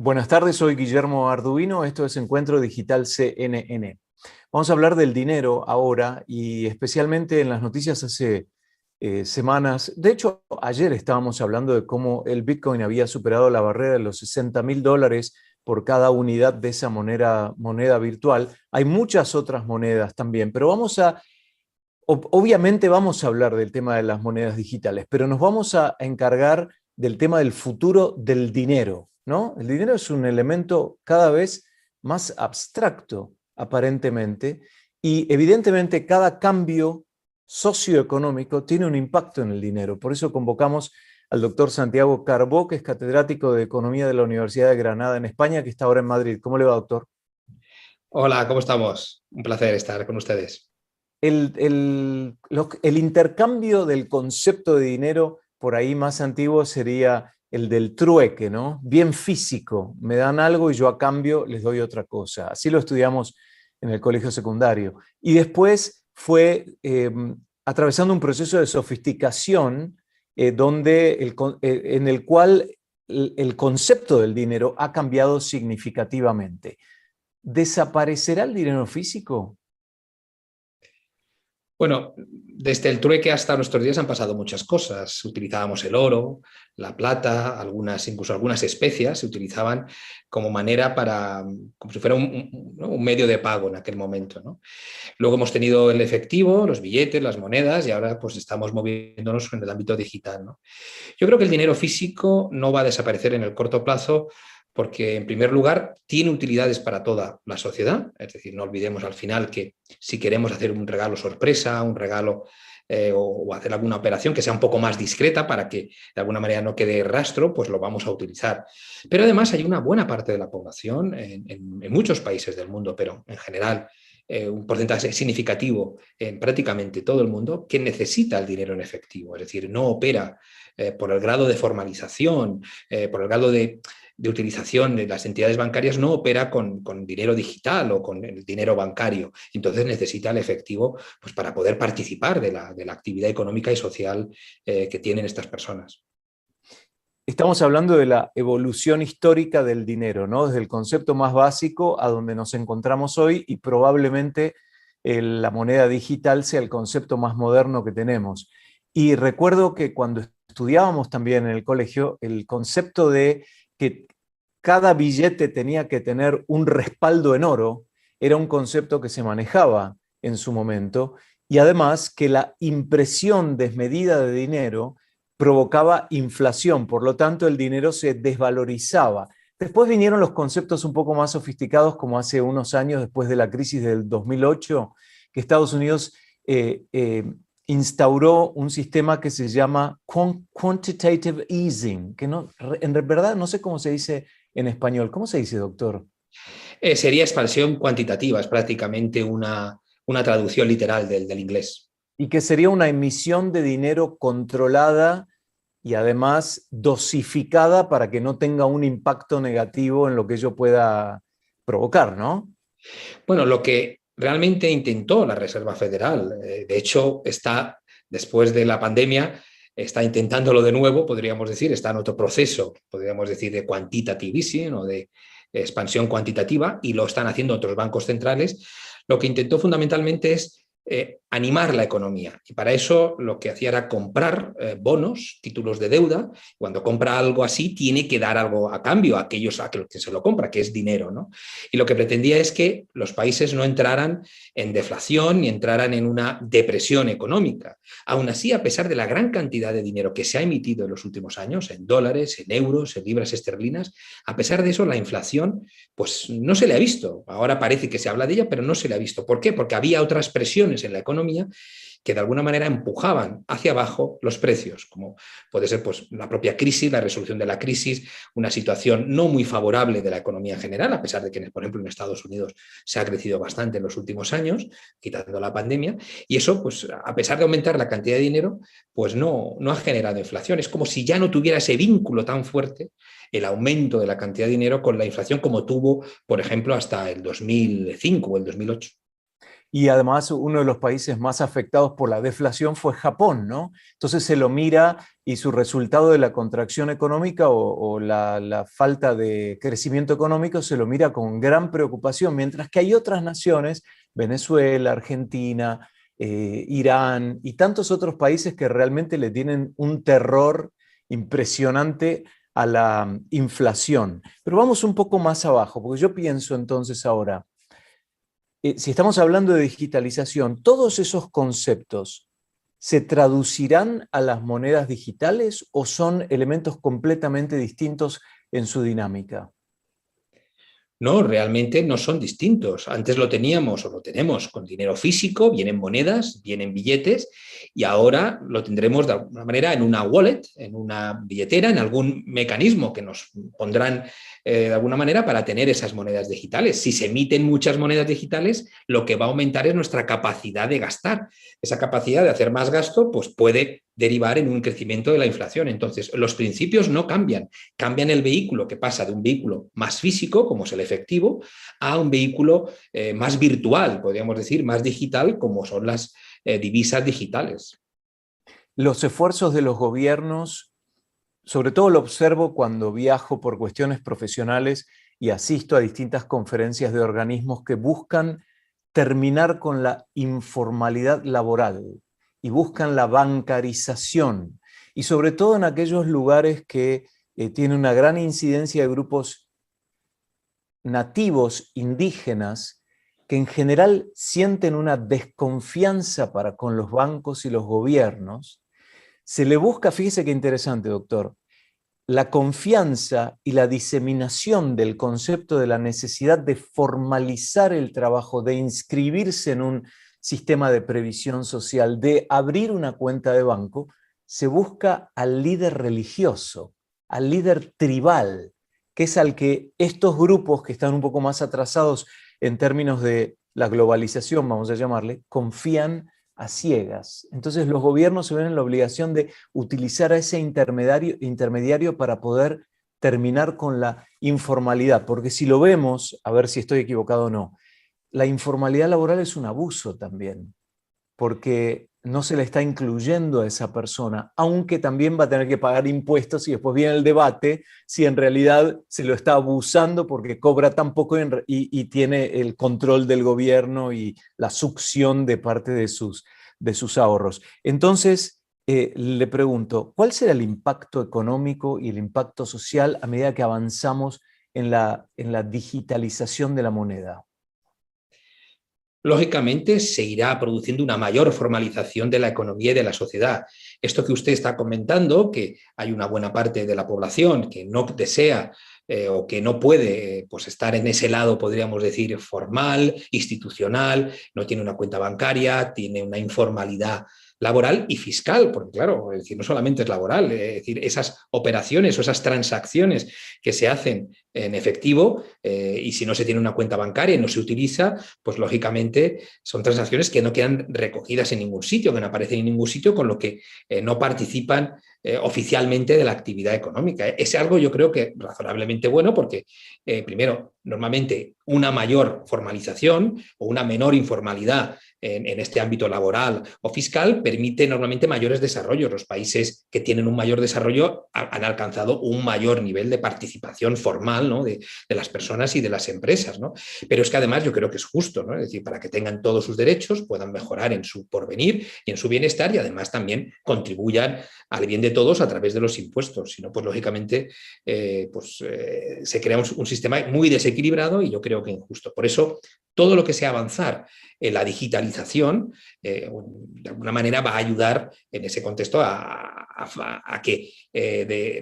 Buenas tardes, soy Guillermo Arduino, esto es Encuentro Digital CNN. Vamos a hablar del dinero ahora y especialmente en las noticias hace semanas. De hecho, ayer estábamos hablando de cómo el Bitcoin había superado la barrera de los $60.000 por cada unidad de esa moneda virtual. Hay muchas otras monedas también, pero obviamente vamos a hablar del tema de las monedas digitales, pero nos vamos a encargar del tema del futuro del dinero, ¿no? El dinero es un elemento cada vez más abstracto, aparentemente, y evidentemente cada cambio socioeconómico tiene un impacto en el dinero. Por eso convocamos al doctor Santiago Carbó, que es catedrático de Economía de la Universidad de Granada en España, que está ahora en Madrid. ¿Cómo le va, doctor? Hola, ¿cómo estamos? Un placer estar con ustedes. El intercambio del concepto de dinero por ahí más antiguo sería el del trueque, ¿no? Bien físico, me dan algo y yo a cambio les doy otra cosa. Así lo estudiamos en el colegio secundario. Y después fue atravesando un proceso de sofisticación en el cual el concepto del dinero ha cambiado significativamente. ¿Desaparecerá el dinero físico? Bueno, desde el trueque hasta nuestros días han pasado muchas cosas. Utilizábamos el oro, la plata, incluso algunas especias se utilizaban como manera como si fuera ¿no? un medio de pago en aquel momento, ¿no? Luego hemos tenido el efectivo, los billetes, las monedas y ahora pues estamos moviéndonos en el ámbito digital, ¿no? Yo creo que el dinero físico no va a desaparecer en el corto plazo porque, en primer lugar, tiene utilidades para toda la sociedad. Es decir, no olvidemos al final que si queremos hacer un regalo sorpresa, un regalo o hacer alguna operación que sea un poco más discreta para que de alguna manera no quede rastro, pues lo vamos a utilizar. Pero además hay una buena parte de la población en muchos países del mundo, pero en general un porcentaje significativo en prácticamente todo el mundo que necesita el dinero en efectivo, es decir, no opera por el grado de formalización, por el grado de utilización de las entidades bancarias, no opera con dinero digital o con el dinero bancario. Entonces necesita el efectivo pues, para poder participar de la actividad económica y social que tienen estas personas. Estamos hablando de la evolución histórica del dinero, ¿no? Desde el concepto más básico a donde nos encontramos hoy y probablemente la moneda digital sea el concepto más moderno que tenemos. Y recuerdo que cuando estudiábamos también en el colegio, el concepto de que cada billete tenía que tener un respaldo en oro era un concepto que se manejaba en su momento y además que la impresión desmedida de dinero provocaba inflación, por lo tanto el dinero se desvalorizaba. Después vinieron los conceptos un poco más sofisticados, como hace unos años, después de la crisis del 2008, que Estados Unidos instauró un sistema que se llama quantitative easing, que no, en verdad no sé cómo se dice en español. ¿Cómo se dice, doctor? Sería expansión cuantitativa, es prácticamente una traducción literal del inglés. Y que sería una emisión de dinero controlada y además dosificada para que no tenga un impacto negativo en lo que ello pueda provocar, ¿no? Bueno, lo que realmente intentó la Reserva Federal, de hecho, después de la pandemia, está intentándolo de nuevo, podríamos decir, está en otro proceso, podríamos decir, de quantitative easing o de expansión cuantitativa, y lo están haciendo otros bancos centrales. Lo que intentó fundamentalmente es animar la economía. Y para eso lo que hacía era comprar bonos, títulos de deuda. Cuando compra algo así, tiene que dar algo a cambio a aquellos a los que se lo compra, que es dinero, ¿no? Y lo que pretendía es que los países no entraran en deflación ni entraran en una depresión económica. Aún así, a pesar de la gran cantidad de dinero que se ha emitido en los últimos años, en dólares, en euros, en libras esterlinas, a pesar de eso, la inflación pues no se le ha visto. Ahora parece que se habla de ella, pero no se le ha visto. ¿Por qué? Porque había otras presiones en la economía que de alguna manera empujaban hacia abajo los precios, como puede ser pues, la propia crisis, la resolución de la crisis, una situación no muy favorable de la economía en general, a pesar de que, por ejemplo, en Estados Unidos se ha crecido bastante en los últimos años, quitando la pandemia, y eso, pues, a pesar de aumentar la cantidad de dinero, pues no ha generado inflación. Es como si ya no tuviera ese vínculo tan fuerte el aumento de la cantidad de dinero con la inflación como tuvo, por ejemplo, hasta el 2005 o el 2008. y además uno de los países más afectados por la deflación fue Japón, ¿no? Entonces se lo mira y su resultado de la contracción económica o la falta de crecimiento económico se lo mira con gran preocupación, mientras que hay otras naciones, Venezuela, Argentina, Irán y tantos otros países que realmente le tienen un terror impresionante a la inflación. Pero vamos un poco más abajo, porque yo pienso entonces ahora, si estamos hablando de digitalización, todos esos conceptos se traducirán a las monedas digitales o son elementos completamente distintos en su dinámica. No, realmente no son distintos. Antes lo teníamos o lo tenemos con dinero físico, vienen monedas, vienen billetes, y ahora lo tendremos de alguna manera en una wallet, en una billetera, en algún mecanismo que nos pondrán de alguna manera para tener esas monedas digitales. Si se emiten muchas monedas digitales, lo que va a aumentar es nuestra capacidad de gastar. Esa capacidad de hacer más gasto pues puede derivar en un crecimiento de la inflación. Entonces, los principios no cambian. Cambian el vehículo, que pasa de un vehículo más físico, como es el efectivo, a un vehículo más virtual, podríamos decir, más digital, como son las divisas digitales. Los esfuerzos de los gobiernos, sobre todo lo observo cuando viajo por cuestiones profesionales y asisto a distintas conferencias de organismos que buscan terminar con la informalidad laboral y buscan la bancarización, y sobre todo en aquellos lugares que tienen una gran incidencia de grupos nativos indígenas que en general sienten una desconfianza para con los bancos y los gobiernos. Se le busca, fíjese qué interesante, doctor, la confianza y la diseminación del concepto de la necesidad de formalizar el trabajo, de inscribirse en un sistema de previsión social, de abrir una cuenta de banco, se busca al líder religioso, al líder tribal, que es al que estos grupos que están un poco más atrasados en términos de la globalización, vamos a llamarle, confían a ciegas. Entonces los gobiernos se ven en la obligación de utilizar a ese intermediario para poder terminar con la informalidad, porque si lo vemos, a ver si estoy equivocado o no, la informalidad laboral es un abuso también, porque no se le está incluyendo a esa persona, aunque también va a tener que pagar impuestos, y después viene el debate si en realidad se lo está abusando porque cobra tan poco y tiene el control del gobierno y la succión de parte de sus ahorros. Entonces, le pregunto, ¿cuál será el impacto económico y el impacto social a medida que avanzamos en la digitalización de la moneda? Lógicamente se irá produciendo una mayor formalización de la economía y de la sociedad. Esto que usted está comentando, que hay una buena parte de la población que no desea o que no puede pues, estar en ese lado, podríamos decir, formal, institucional, no tiene una cuenta bancaria, tiene una informalidad laboral y fiscal, porque claro, es decir, no solamente es laboral, es decir, esas operaciones o esas transacciones que se hacen en efectivo y si no se tiene una cuenta bancaria y no se utiliza, pues lógicamente son transacciones que no quedan recogidas en ningún sitio, que no aparecen en ningún sitio, con lo que no participan oficialmente de la actividad económica. Es algo yo creo que razonablemente bueno porque, primero, normalmente una mayor formalización o una menor informalidad en este ámbito laboral o fiscal permite normalmente mayores desarrollos. Los países que tienen un mayor desarrollo han alcanzado un mayor nivel de participación formal, ¿no? de las personas y de las empresas, ¿no? Pero es que además yo creo que es justo, ¿no? Es decir, para que tengan todos sus derechos, puedan mejorar en su porvenir y en su bienestar y además también contribuyan al bien de todos a través de los impuestos. Si no, pues lógicamente se crea un sistema muy desequilibrado y yo creo que injusto. Por eso, todo lo que sea avanzar en la digitalización, de alguna manera va a ayudar en ese contexto a que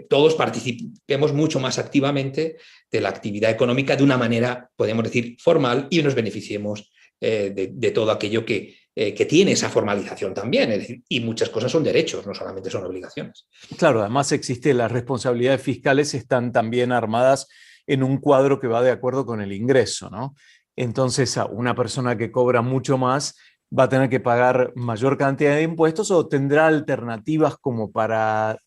todos participemos mucho más activamente de la actividad económica de una manera, podemos decir, formal y nos beneficiemos de todo aquello que tiene esa formalización también. Es decir, y muchas cosas son derechos, no solamente son obligaciones. Claro, además existe las responsabilidades fiscales, están también armadas en un cuadro que va de acuerdo con el ingreso, ¿no? Entonces, a una persona que cobra mucho más va a tener que pagar mayor cantidad de impuestos o tendrá alternativas como para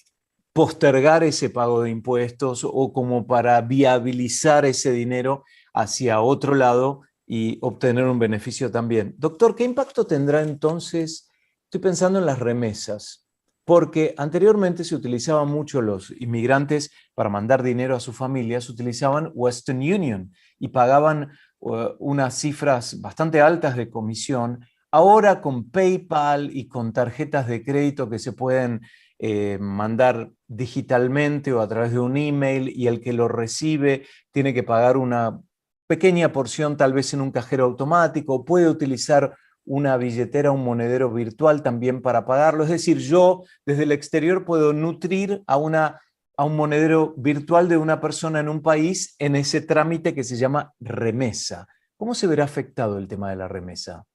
postergar ese pago de impuestos o como para viabilizar ese dinero hacia otro lado y obtener un beneficio también. Doctor, ¿qué impacto tendrá entonces? Estoy pensando en las remesas, porque anteriormente se utilizaban mucho los inmigrantes para mandar dinero a sus familias, utilizaban Western Union y pagaban unas cifras bastante altas de comisión. Ahora con PayPal y con tarjetas de crédito que se pueden mandar digitalmente o a través de un email y el que lo recibe tiene que pagar una pequeña porción tal vez en un cajero automático, puede utilizar una billetera, un monedero virtual también para pagarlo. Es decir, yo desde el exterior puedo nutrir a un monedero virtual de una persona en un país en ese trámite que se llama remesa. ¿Cómo se verá afectado el tema de la remesa?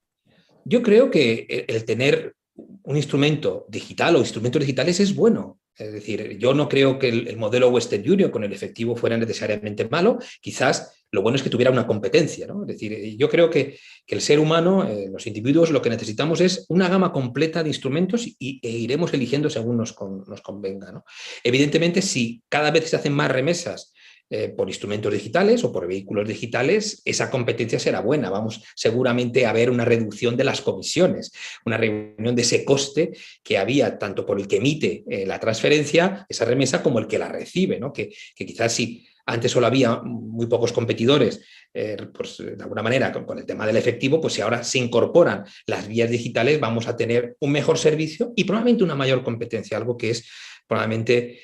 Yo creo que el tener un instrumento digital o instrumentos digitales es bueno. Es decir, yo no creo que el modelo Western Union con el efectivo fuera necesariamente malo. Quizás lo bueno es que tuviera una competencia, ¿no? Es decir, yo creo que el ser humano, los individuos, lo que necesitamos es una gama completa de instrumentos e iremos eligiendo según nos convenga, ¿no? Evidentemente, si cada vez se hacen más remesas por instrumentos digitales o por vehículos digitales, esa competencia será buena. Vamos seguramente a ver una reducción de las comisiones, una reducción de ese coste que había tanto por el que emite la transferencia, esa remesa, como el que la recibe, ¿no? Que quizás si antes solo había muy pocos competidores, pues de alguna manera con el tema del efectivo, pues si ahora se incorporan las vías digitales vamos a tener un mejor servicio y probablemente una mayor competencia, algo que es probablemente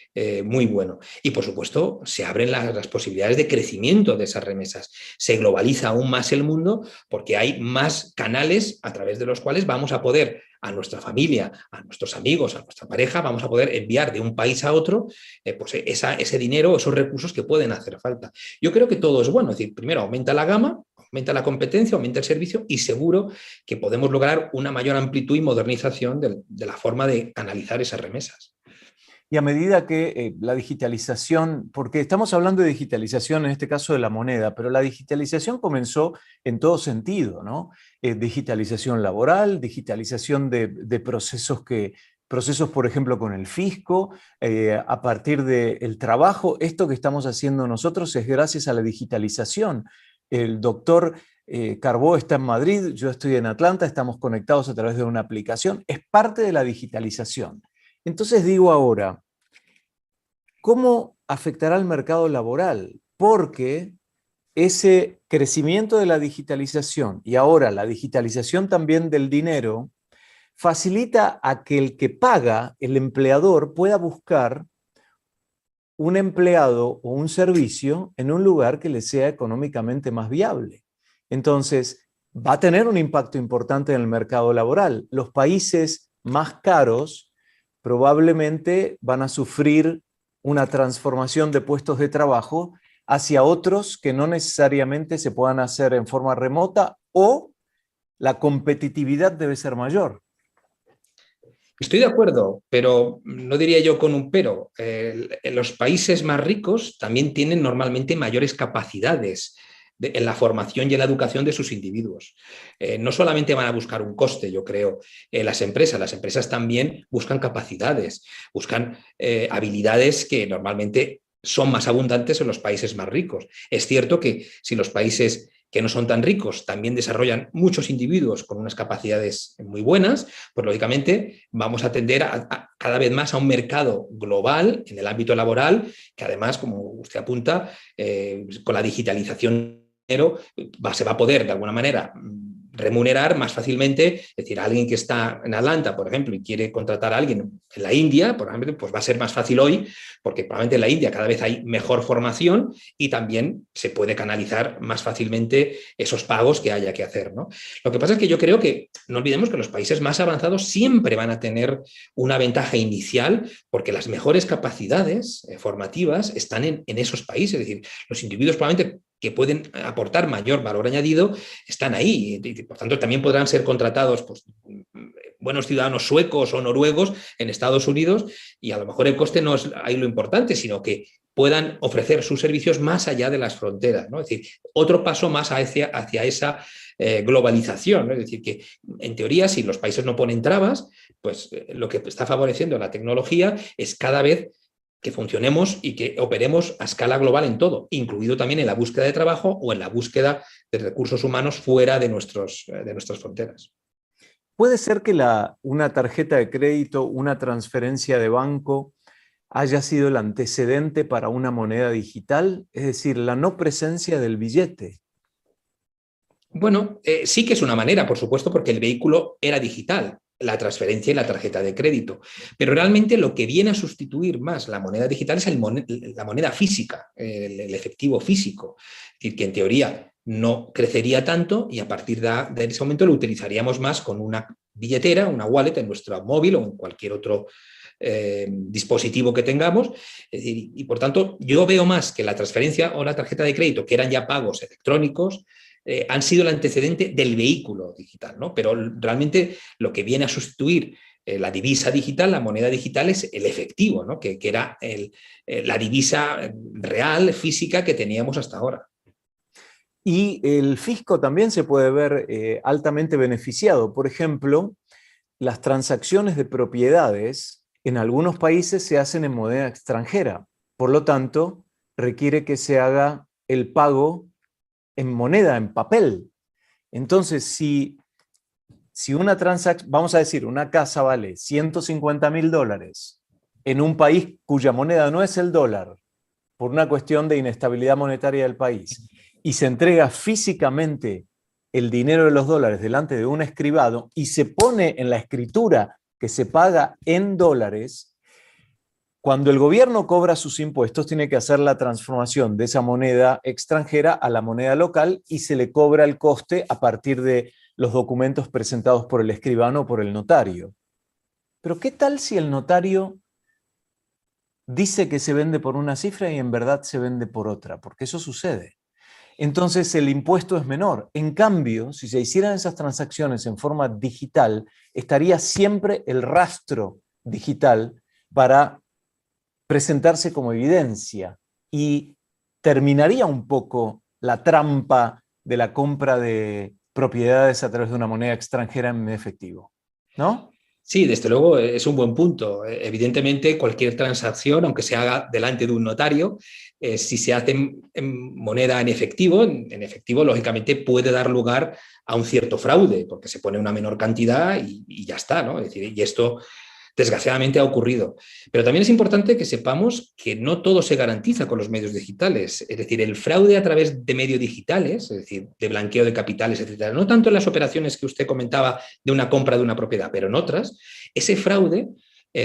muy bueno. Y por supuesto, se abren las posibilidades de crecimiento de esas remesas. Se globaliza aún más el mundo porque hay más canales a través de los cuales vamos a poder a nuestra familia, a nuestros amigos, a nuestra pareja, vamos a poder enviar de un país a otro pues ese dinero, esos recursos que pueden hacer falta. Yo creo que todo es bueno, es decir, primero aumenta la gama, aumenta la competencia, aumenta el servicio y seguro que podemos lograr una mayor amplitud y modernización de la forma de canalizar esas remesas. Y a medida que la digitalización, porque estamos hablando de digitalización en este caso de la moneda, pero la digitalización comenzó en todo sentido, ¿no? Digitalización laboral, digitalización de procesos, por ejemplo, con el fisco, a partir del trabajo. Esto que estamos haciendo nosotros es gracias a la digitalización. El doctor Carbó está en Madrid, yo estoy en Atlanta, estamos conectados a través de una aplicación. Es parte de la digitalización. Entonces digo ahora, ¿cómo afectará al mercado laboral? Porque ese crecimiento de la digitalización y ahora la digitalización también del dinero facilita a que el que paga, el empleador, pueda buscar un empleado o un servicio en un lugar que le sea económicamente más viable. Entonces, va a tener un impacto importante en el mercado laboral. Los países más caros probablemente van a sufrir una transformación de puestos de trabajo hacia otros que no necesariamente se puedan hacer en forma remota o la competitividad debe ser mayor. Estoy de acuerdo, pero no diría yo con un pero. Los países más ricos también tienen normalmente mayores capacidades en la formación y en la educación de sus individuos. No solamente van a buscar un coste, yo creo, las empresas también buscan capacidades, buscan habilidades que normalmente son más abundantes en los países más ricos. Es cierto que si los países que no son tan ricos también desarrollan muchos individuos con unas capacidades muy buenas, pues lógicamente vamos a tender a cada vez más a un mercado global en el ámbito laboral, que además, como usted apunta, con la digitalización se va a poder de alguna manera remunerar más fácilmente, es decir, alguien que está en Atlanta, por ejemplo, y quiere contratar a alguien en la India, por ejemplo, pues va a ser más fácil hoy, porque probablemente en la India cada vez hay mejor formación y también se puede canalizar más fácilmente esos pagos que haya que hacer, ¿no? Lo que pasa es que yo creo que no olvidemos que los países más avanzados siempre van a tener una ventaja inicial porque las mejores capacidades formativas están en esos países, es decir, los individuos probablemente que pueden aportar mayor valor añadido están ahí. Y, por tanto, también podrán ser contratados pues, buenos ciudadanos suecos o noruegos en Estados Unidos y a lo mejor el coste no es ahí lo importante, sino que puedan ofrecer sus servicios más allá de las fronteras, ¿no? Es decir, otro paso más hacia esa globalización, ¿no? Es decir, que en teoría, si los países no ponen trabas, pues lo que está favoreciendo la tecnología es cada vez que funcionemos y que operemos a escala global en todo, incluido también en la búsqueda de trabajo o en la búsqueda de recursos humanos fuera de nuestras fronteras. ¿Puede ser que una tarjeta de crédito, una transferencia de banco, haya sido el antecedente para una moneda digital? Es decir, la no presencia del billete. Bueno, sí que es una manera, por supuesto, porque el vehículo era digital, la transferencia y la tarjeta de crédito. Pero realmente lo que viene a sustituir más la moneda digital es la moneda física, el efectivo físico. Es decir, que en teoría no crecería tanto y a partir de ese momento lo utilizaríamos más con una billetera, una wallet en nuestro móvil o en cualquier otro dispositivo que tengamos. Es decir, y por tanto, yo veo más que la transferencia o la tarjeta de crédito, que eran ya pagos electrónicos, han sido el antecedente del vehículo digital, ¿no? Pero realmente lo que viene a sustituir la divisa digital, la moneda digital, es el efectivo, ¿no? que era la divisa real, física que teníamos hasta ahora. Y el fisco también se puede ver altamente beneficiado. Por ejemplo, las transacciones de propiedades en algunos países se hacen en moneda extranjera. Por lo tanto, requiere que se haga el pago en moneda, en papel. Entonces, si una transacción, vamos a decir, una casa vale $150.000 en un país cuya moneda no es el dólar, por una cuestión de inestabilidad monetaria del país, y se entrega físicamente el dinero de los dólares delante de un escribano y se pone en la escritura que se paga en dólares, cuando el gobierno cobra sus impuestos, tiene que hacer la transformación de esa moneda extranjera a la moneda local y se le cobra el coste a partir de los documentos presentados por el escribano o por el notario. Pero ¿qué tal si el notario dice que se vende por una cifra y en verdad se vende por otra? Porque eso sucede. Entonces el impuesto es menor. En cambio, si se hicieran esas transacciones en forma digital, estaría siempre el rastro digital para presentarse como evidencia y terminaría un poco la trampa de la compra de propiedades a través de una moneda extranjera en efectivo, ¿no? Sí, desde luego es un buen punto. Evidentemente, cualquier transacción, aunque se haga delante de un notario, si se hace en moneda en efectivo, lógicamente puede dar lugar a un cierto fraude, porque se pone una menor cantidad y ya está, ¿no? Es decir, y esto desgraciadamente ha ocurrido. Pero también es importante que sepamos que no todo se garantiza con los medios digitales. Es decir, el fraude a través de medios digitales, es decir, de blanqueo de capitales, etcétera, no tanto en las operaciones que usted comentaba de una compra de una propiedad, pero en otras, ese fraude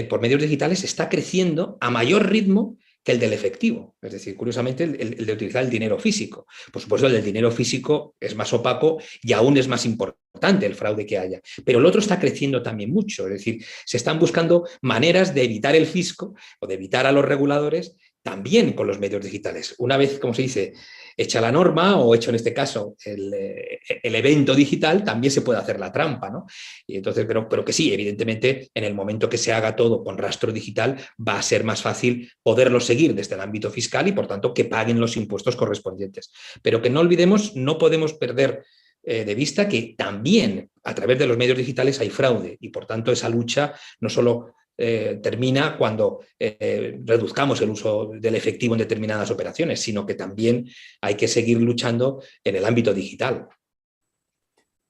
por medios digitales está creciendo a mayor ritmo que el del efectivo. Es decir, curiosamente, el de utilizar el dinero físico. Por supuesto, el del dinero físico es más opaco y aún es más importante el fraude que haya. Pero el otro está creciendo también mucho. Es decir, se están buscando maneras de evitar el fisco o de evitar a los reguladores también con los medios digitales. Una vez, como se dice, hecha la norma o hecho en este caso el evento digital, también se puede hacer la trampa, ¿no? Y entonces, pero que sí, evidentemente, en el momento que se haga todo con rastro digital, va a ser más fácil poderlo seguir desde el ámbito fiscal y, por tanto, que paguen los impuestos correspondientes. Pero que no olvidemos, no podemos perder de vista que también a través de los medios digitales hay fraude y, por tanto, esa lucha no solo termina cuando reduzcamos el uso del efectivo en determinadas operaciones, sino que también hay que seguir luchando en el ámbito digital.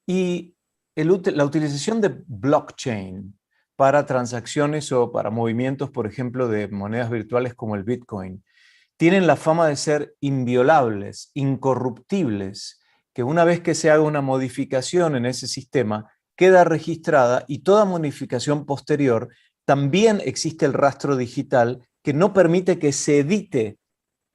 Y la utilización de blockchain para transacciones o para movimientos, por ejemplo, de monedas virtuales como el Bitcoin, tienen la fama de ser inviolables, incorruptibles, que una vez que se haga una modificación en ese sistema, queda registrada y toda modificación posterior también existe el rastro digital que no permite que se edite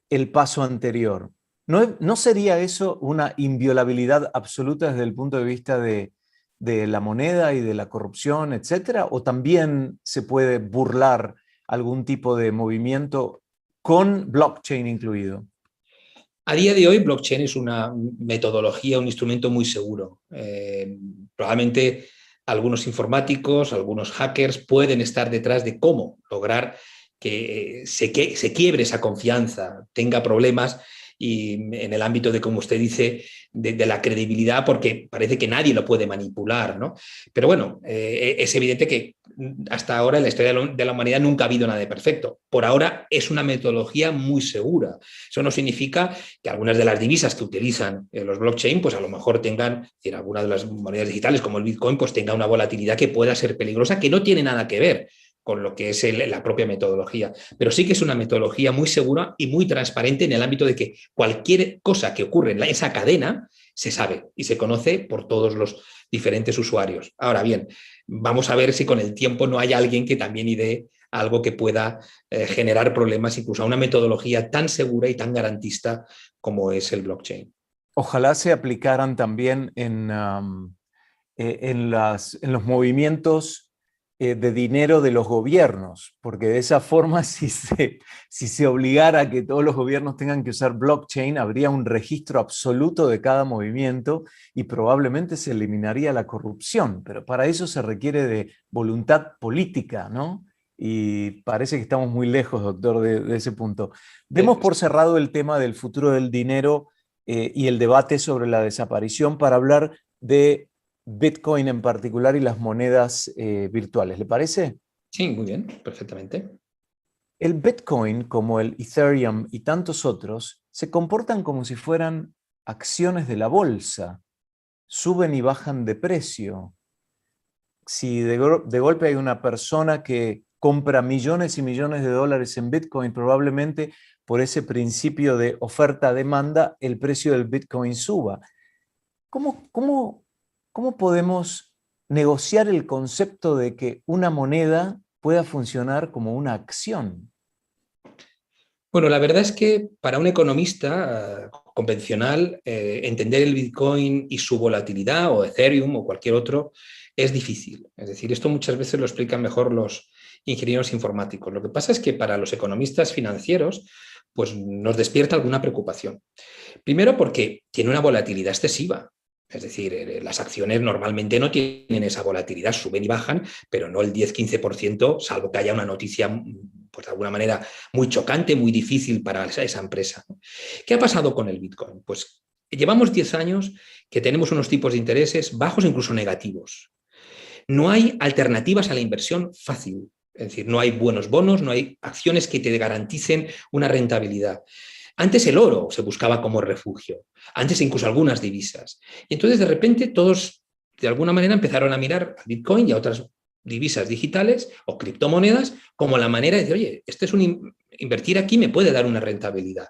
el paso anterior. ¿No sería eso una inviolabilidad absoluta desde el punto de vista de la moneda y de la corrupción, etcétera? ¿O también se puede burlar algún tipo de movimiento con blockchain incluido? A día de hoy, blockchain es una metodología, un instrumento muy seguro. Probablemente algunos informáticos, algunos hackers pueden estar detrás de cómo lograr que se quiebre esa confianza, tenga problemas y en el ámbito de, como usted dice, de la credibilidad, porque parece que nadie lo puede manipular, ¿no? Pero bueno, es evidente que hasta ahora en la historia de la humanidad nunca ha habido nada de perfecto. Por ahora es una metodología muy segura. Eso no significa que algunas de las divisas que utilizan los blockchain, pues a lo mejor tengan, algunas de las monedas digitales como el Bitcoin, pues tenga una volatilidad que pueda ser peligrosa, que no tiene nada que ver con lo que es la propia metodología. Pero sí que es una metodología muy segura y muy transparente en el ámbito de que cualquier cosa que ocurre en esa cadena se sabe y se conoce por todos los diferentes usuarios. Ahora bien, vamos a ver si con el tiempo no hay alguien que también idee algo que pueda generar problemas, incluso a una metodología tan segura y tan garantista como es el blockchain. Ojalá se aplicaran también en los movimientos de dinero de los gobiernos, porque de esa forma, si se obligara a que todos los gobiernos tengan que usar blockchain, habría un registro absoluto de cada movimiento y probablemente se eliminaría la corrupción, pero para eso se requiere de voluntad política, ¿no? Y parece que estamos muy lejos, doctor, de ese punto. Demos por cerrado el tema del futuro del dinero y el debate sobre la desaparición para hablar de Bitcoin en particular y las monedas virtuales. ¿Le parece? Sí, muy bien, perfectamente. El Bitcoin, como el Ethereum y tantos otros, se comportan como si fueran acciones de la bolsa. Suben y bajan de precio. Si de golpe hay una persona que compra millones y millones de dólares en Bitcoin, probablemente por ese principio de oferta-demanda, el precio del Bitcoin suba. ¿Cómo podemos negociar el concepto de que una moneda pueda funcionar como una acción? Bueno, la verdad es que para un economista convencional, entender el Bitcoin y su volatilidad, o Ethereum o cualquier otro, es difícil. Es decir, esto muchas veces lo explican mejor los ingenieros informáticos. Lo que pasa es que para los economistas financieros, pues nos despierta alguna preocupación. Primero porque tiene una volatilidad excesiva. Es decir, las acciones normalmente no tienen esa volatilidad, suben y bajan, pero no el 10-15%, salvo que haya una noticia, pues de alguna manera, muy chocante, muy difícil para esa empresa. ¿Qué ha pasado con el Bitcoin? Pues llevamos 10 años que tenemos unos tipos de intereses bajos, incluso negativos. No hay alternativas a la inversión fácil. Es decir, no hay buenos bonos, no hay acciones que te garanticen una rentabilidad. Antes el oro se buscaba como refugio, antes incluso algunas divisas. Y entonces de repente todos de alguna manera empezaron a mirar a Bitcoin y a otras divisas digitales o criptomonedas como la manera de decir, oye, este es invertir aquí me puede dar una rentabilidad.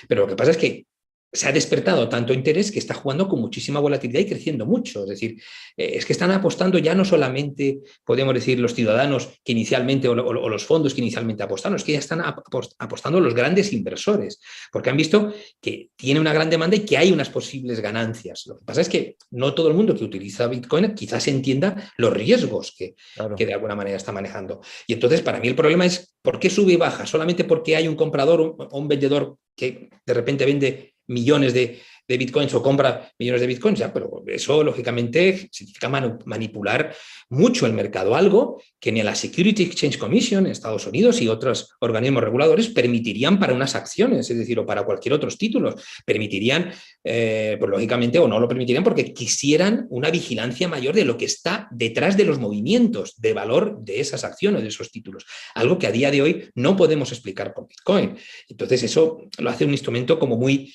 Pero lo que pasa es que se ha despertado tanto interés que está jugando con muchísima volatilidad y creciendo mucho. Es decir, es que están apostando ya no solamente, podemos decir, los ciudadanos que inicialmente o los fondos que inicialmente apostaron, es que ya están apostando los grandes inversores, porque han visto que tiene una gran demanda y que hay unas posibles ganancias. Lo que pasa es que no todo el mundo que utiliza Bitcoin quizás entienda los riesgos Claro. que de alguna manera está manejando. Y entonces, para mí el problema es, ¿por qué sube y baja? ¿Solamente porque hay un comprador o un vendedor que de repente vende millones de bitcoins o compra millones de bitcoins? Ya, pero eso lógicamente significa manipular mucho el mercado, algo que ni la Security Exchange Commission en Estados Unidos y otros organismos reguladores permitirían para unas acciones, es decir, o para cualquier otros títulos, permitirían, pues lógicamente, o no lo permitirían porque quisieran una vigilancia mayor de lo que está detrás de los movimientos de valor de esas acciones, de esos títulos, algo que a día de hoy no podemos explicar con Bitcoin. Entonces eso lo hace un instrumento como muy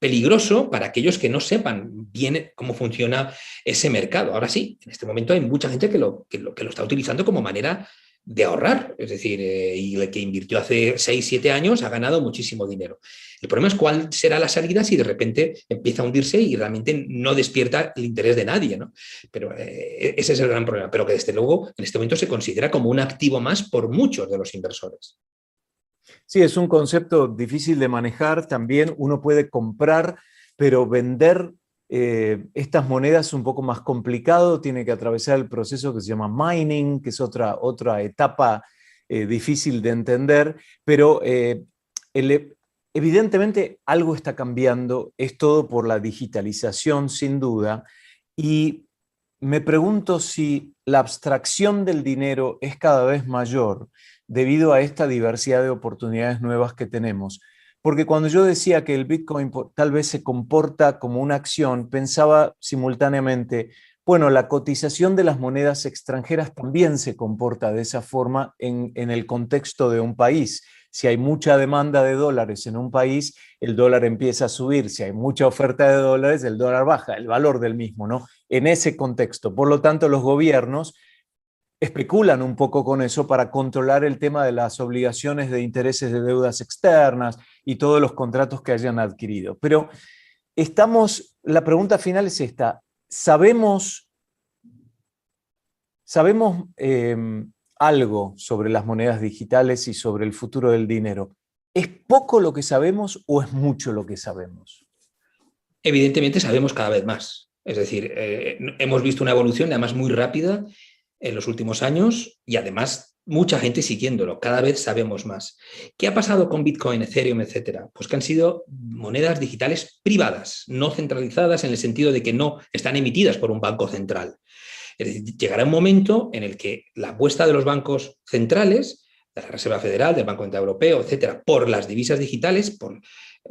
peligroso para aquellos que no sepan bien cómo funciona ese mercado. Ahora sí, en este momento hay mucha gente que lo está utilizando como manera de ahorrar, es decir, y el que invirtió hace 6-7 años ha ganado muchísimo dinero. El problema es cuál será la salida si de repente empieza a hundirse y realmente no despierta el interés de nadie, ¿no? Pero ese es el gran problema, pero que desde luego en este momento se considera como un activo más por muchos de los inversores. Sí, es un concepto difícil de manejar. También uno puede comprar, pero vender estas monedas es un poco más complicado. Tiene que atravesar el proceso que se llama mining, que es otra etapa difícil de entender, pero evidentemente algo está cambiando. Es todo por la digitalización, sin duda. Y me pregunto si la abstracción del dinero es cada vez mayor debido a esta diversidad de oportunidades nuevas que tenemos. Porque cuando yo decía que el Bitcoin tal vez se comporta como una acción, pensaba simultáneamente, bueno, la cotización de las monedas extranjeras también se comporta de esa forma en el contexto de un país. Si hay mucha demanda de dólares en un país, el dólar empieza a subir. Si hay mucha oferta de dólares, el dólar baja, el valor del mismo, ¿no? En ese contexto. Por lo tanto, los gobiernos especulan un poco con eso para controlar el tema de las obligaciones de intereses de deudas externas y todos los contratos que hayan adquirido. Pero la pregunta final es esta, ¿sabemos algo sobre las monedas digitales y sobre el futuro del dinero? ¿Es poco lo que sabemos o es mucho lo que sabemos? Evidentemente sabemos cada vez más. Es decir, hemos visto una evolución además muy rápida en los últimos años y además mucha gente siguiéndolo. Cada vez sabemos más. ¿Qué ha pasado con Bitcoin, Ethereum, etcétera? Pues que han sido monedas digitales privadas, no centralizadas en el sentido de que no están emitidas por un banco central. Es decir, llegará un momento en el que la apuesta de los bancos centrales, de la Reserva Federal, del Banco Central Europeo, etcétera, por las divisas digitales, por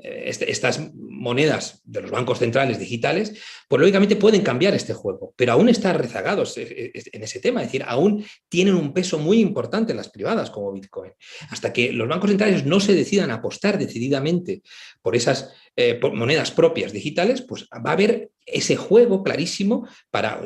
estas monedas de los bancos centrales digitales, pues lógicamente pueden cambiar este juego, pero aún están rezagados en ese tema, es decir, aún tienen un peso muy importante las privadas como Bitcoin. Hasta que los bancos centrales no se decidan a apostar decididamente por esas por monedas propias digitales, pues va a haber ese juego clarísimo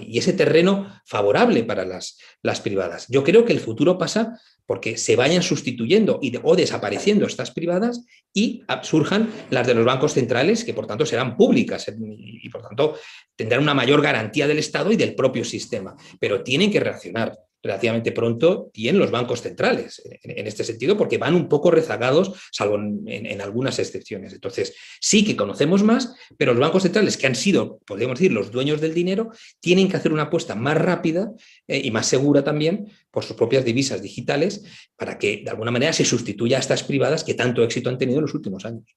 y ese terreno favorable para las privadas. Yo creo que el futuro pasa porque se vayan sustituyendo o desapareciendo estas privadas y surjan las de los bancos centrales, que por tanto serán públicas y por tanto tendrán una mayor garantía del Estado y del propio sistema. Pero tienen que reaccionar relativamente pronto y en los bancos centrales, en este sentido, porque van un poco rezagados, salvo en algunas excepciones. Entonces, sí que conocemos más, pero los bancos centrales, que han sido, podríamos decir, los dueños del dinero, tienen que hacer una apuesta más rápida y más segura también por sus propias divisas digitales para que, de alguna manera, se sustituya a estas privadas que tanto éxito han tenido en los últimos años.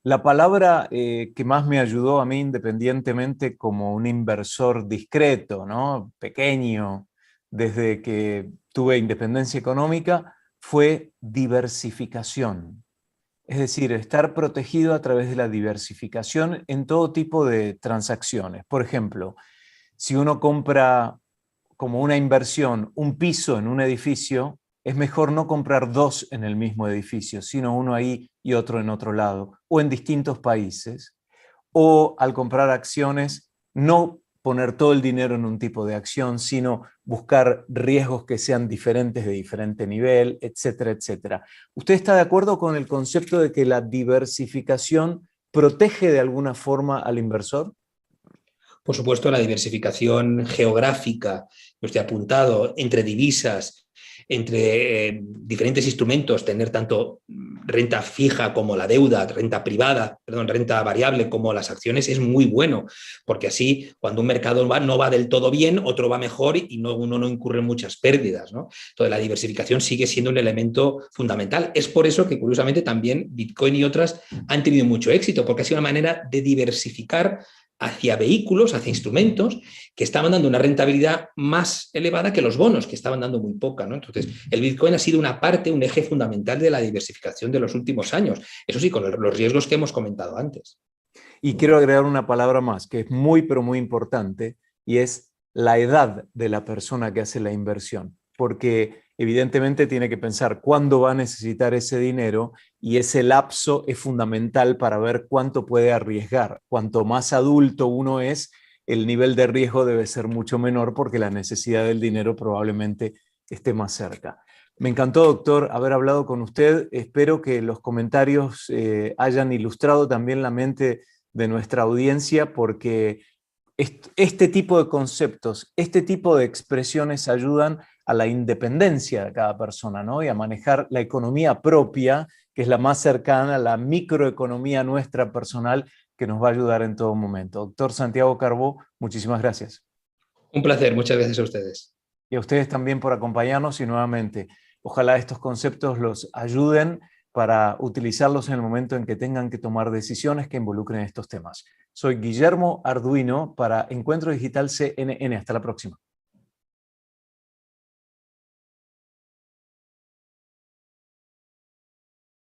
La palabra que más me ayudó a mí, independientemente como un inversor discreto, ¿no? Pequeño, desde que tuve independencia económica, fue diversificación. Es decir, estar protegido a través de la diversificación en todo tipo de transacciones. Por ejemplo, si uno compra como una inversión un piso en un edificio, es mejor no comprar dos en el mismo edificio, sino uno ahí y otro en otro lado, o en distintos países. O al comprar acciones, no poner todo el dinero en un tipo de acción, sino buscar riesgos que sean diferentes de diferente nivel, etcétera, etcétera. ¿Usted está de acuerdo con el concepto de que la diversificación protege de alguna forma al inversor? Por supuesto, la diversificación geográfica que usted ha apuntado entre divisas, entre diferentes instrumentos, tener tanto renta fija como la deuda, renta privada, perdón, renta variable como las acciones, es muy bueno, porque así cuando un mercado no va del todo bien, otro va mejor y uno no incurre en muchas pérdidas, ¿no? Entonces la diversificación sigue siendo un elemento fundamental. Es por eso que curiosamente también Bitcoin y otras han tenido mucho éxito, porque ha sido una manera de diversificar hacia vehículos, hacia instrumentos que estaban dando una rentabilidad más elevada que los bonos, que estaban dando muy poca, ¿no? Entonces, el Bitcoin ha sido una parte, un eje fundamental de la diversificación de los últimos años. Eso sí, con los riesgos que hemos comentado antes. Y quiero agregar una palabra más, que es muy, pero muy importante, y es la edad de la persona que hace la inversión, porque evidentemente tiene que pensar cuándo va a necesitar ese dinero y ese lapso es fundamental para ver cuánto puede arriesgar. Cuanto más adulto uno es, el nivel de riesgo debe ser mucho menor porque la necesidad del dinero probablemente esté más cerca. Me encantó, doctor, haber hablado con usted. Espero que los comentarios hayan ilustrado también la mente de nuestra audiencia, porque este tipo de conceptos, este tipo de expresiones ayudan a la independencia de cada persona, ¿no? Y a manejar la economía propia, que es la más cercana a la microeconomía nuestra personal, que nos va a ayudar en todo momento. Doctor Santiago Carbó, muchísimas gracias. Un placer, muchas gracias a ustedes. Y a ustedes también por acompañarnos y nuevamente, ojalá estos conceptos los ayuden para utilizarlos en el momento en que tengan que tomar decisiones que involucren estos temas. Soy Guillermo Arduino para Encuentro Digital CNN. Hasta la próxima.